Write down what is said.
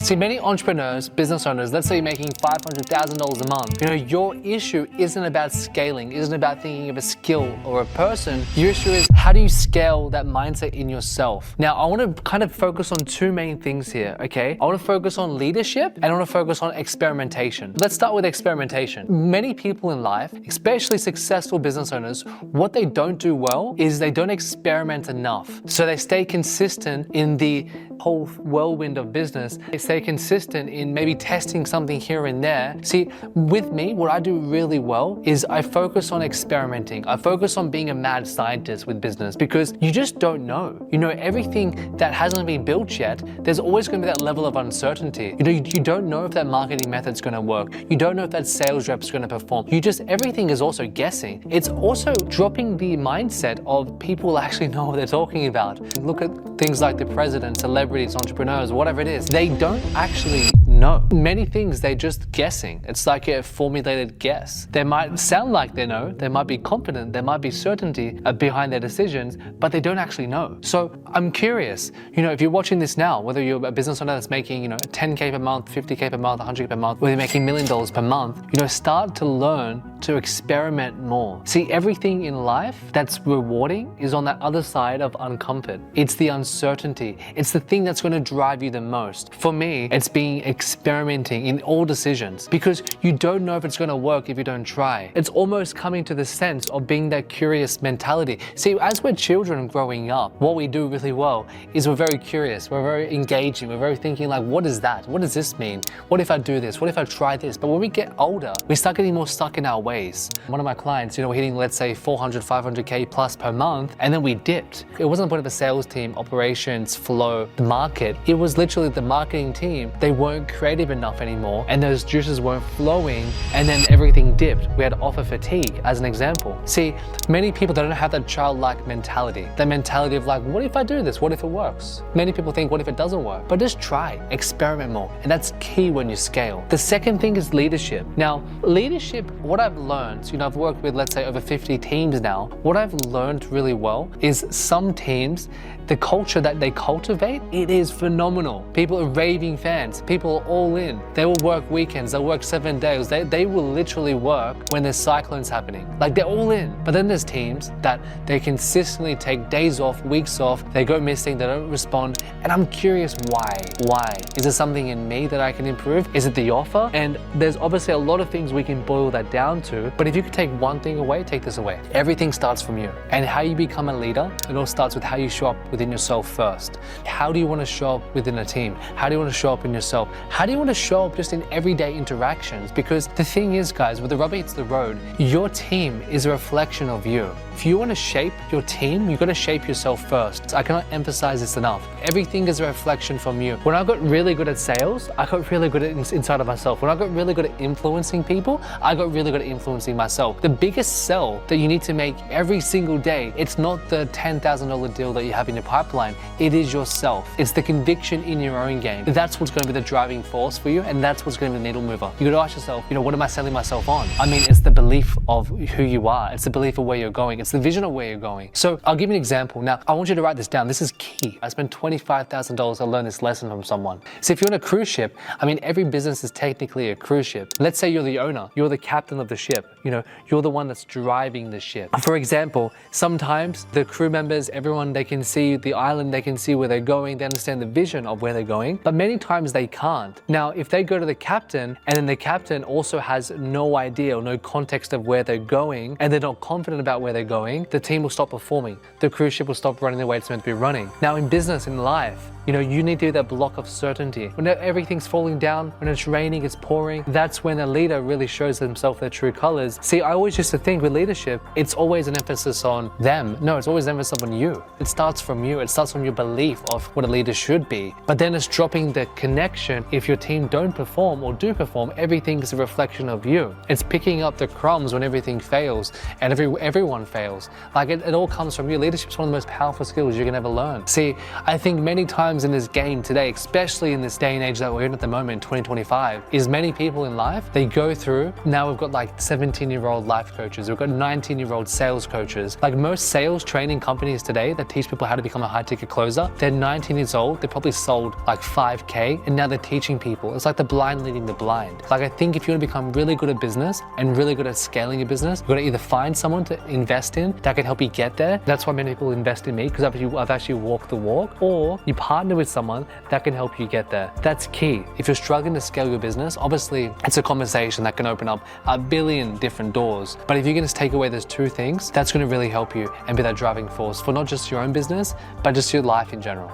See, many entrepreneurs, business owners, let's say you're making $500,000 a month. Your issue isn't about scaling, isn't about thinking of a skill or a person. Your issue is how do you scale that mindset in yourself? Now, I want to kind of focus on two main things here, okay? I want to focus on leadership and I want to focus on experimentation. Let's start with experimentation. Many people in life, especially successful business owners, what they don't do well is they don't experiment enough. So they stay consistent in the whole whirlwind of business. They stay consistent in maybe testing something here and there. See, with me, what I do really well is I focus on experimenting. I focus on being a mad scientist with business because you just don't know. Everything that hasn't been built yet, there's always going to be that level of uncertainty. You don't know if that marketing method's going to work. You don't know if that sales rep's going to perform. Everything is also guessing. It's also dropping the mindset of people actually know what they're talking about. Look at things like the president, celebrities, entrepreneurs, whatever it is. They don't actually know. Many things they're just guessing. It's like a formulated guess. They might sound like they know, they might be confident, there might be certainty behind their decisions, but they don't actually know. So I'm curious, if you're watching this now, whether you're a business owner that's making, 10K per month, 50K per month, 100K per month, whether you're making $1 million per month, start to learn to experiment more. See, everything in life that's rewarding is on that other side of uncomfort. It's the uncertainty. It's the thing that's going to drive you the most. For me, it's being experimenting in all decisions because you don't know if it's going to work if you don't try. It's almost coming to the sense of being that curious mentality. See, as we're children growing up, what we do really well is we're very curious, we're very engaging, we're very thinking like, what is that? What does this mean? What if I do this? What if I try this? But when we get older, we start getting more stuck in our ways. One of my clients, we're hitting, let's say 400, 500K plus per month, and then we dipped. It wasn't the point of a sales team, operations, flow, the market. It was literally the marketing team. They weren't creative enough anymore, and those juices weren't flowing, and then everything dipped. We had offer fatigue as an example. See, many people don't have that childlike mentality, that mentality of like, what if I do this? What if it works? Many people think, what if it doesn't work? But just try, experiment more, and that's key when you scale. The second thing is leadership. Now, leadership, what I've learned, I've worked with, let's say, over 50 teams now. What I've learned really well is some teams, the culture that they cultivate, it is phenomenal. People are raving fans. People are all in. They will work weekends. They'll work 7 days. They will literally work when there's cyclones happening. Like, they're all in. But then there's teams that they consistently take days off, weeks off. They go missing. They don't respond. And I'm curious why? Why? Is there something in me that I can improve? Is it the offer? And there's obviously a lot of things we can boil that down to. But if you could take one thing away, take this away. Everything starts from you. And how you become a leader, it all starts with how you show up within yourself first. How do you want to show up within a team? How do you want to show up in yourself? How do you want to show up just in everyday interactions? Because the thing is, guys, when the rubber hits the road, your team is a reflection of you. If you want to shape your team, you've got to shape yourself first. I cannot emphasize this enough. Everything is a reflection from you. When I got really good at sales, I got really good at inside of myself. When I got really good at influencing people, I got really good at influencing myself. The biggest sell that you need to make every single day, it's not the $10,000 deal that you have in your pipeline. It is yourself. It's the conviction in your own game. That's what's going to be the driving force for you, and that's what's going to be the needle mover. You got to ask yourself, what am I selling myself on? I mean, it's the belief of who you are. It's the belief of where you're going. It's the vision of where you're going. So I'll give you an example. Now, I want you to write this down. This is key. I spent $25,000 to learn this lesson from someone. So if you're on a cruise ship, every business is technically a cruise ship. Let's say you're the owner. You're the captain of the ship. You're the one that's driving the ship. For example, sometimes the crew members, everyone, they can see the island, they can see where they're going, they understand the vision of where they're going, but many times they can't. Now, if they go to the captain and then the captain also has no idea or no context of where they're going and they're not confident about where they're going, the team will stop performing. The cruise ship will stop running the way it's meant to be running. Now, in business, in life, you need to do that block of certainty. When everything's falling down, when it's raining, it's pouring, that's when a leader really shows themselves their true colors. See, I always used to think with leadership, it's always an emphasis on them. No, it's always an emphasis on you. It starts from you. It starts from your belief of what a leader should be. But then it's dropping the connection. If your team don't perform or do perform, everything is a reflection of you. It's picking up the crumbs when everything fails and everyone fails. sales. Like it all comes from you. Leadership is one of the most powerful skills you can ever learn. See, I think many times in this game today, especially in this day and age that we're in at the moment, 2025, is many people in life, they go through, now we've got like 17-year-old life coaches, we've got 19-year-old sales coaches. Like most sales training companies today that teach people how to become a high ticket closer, they're 19 years old, they probably sold like 5K, and now they're teaching people. It's like the blind leading the blind. Like I think if you want to become really good at business and really good at scaling your business, you've got to either find someone to invest in that can help you get there. That's why many people invest in me, because I've actually walked the walk, or you partner with someone that can help you get there. That's key. If you're struggling to scale your business, obviously it's a conversation that can open up a billion different doors. But if you can just take away those two things, that's going to really help you and be that driving force for not just your own business, but just your life in general.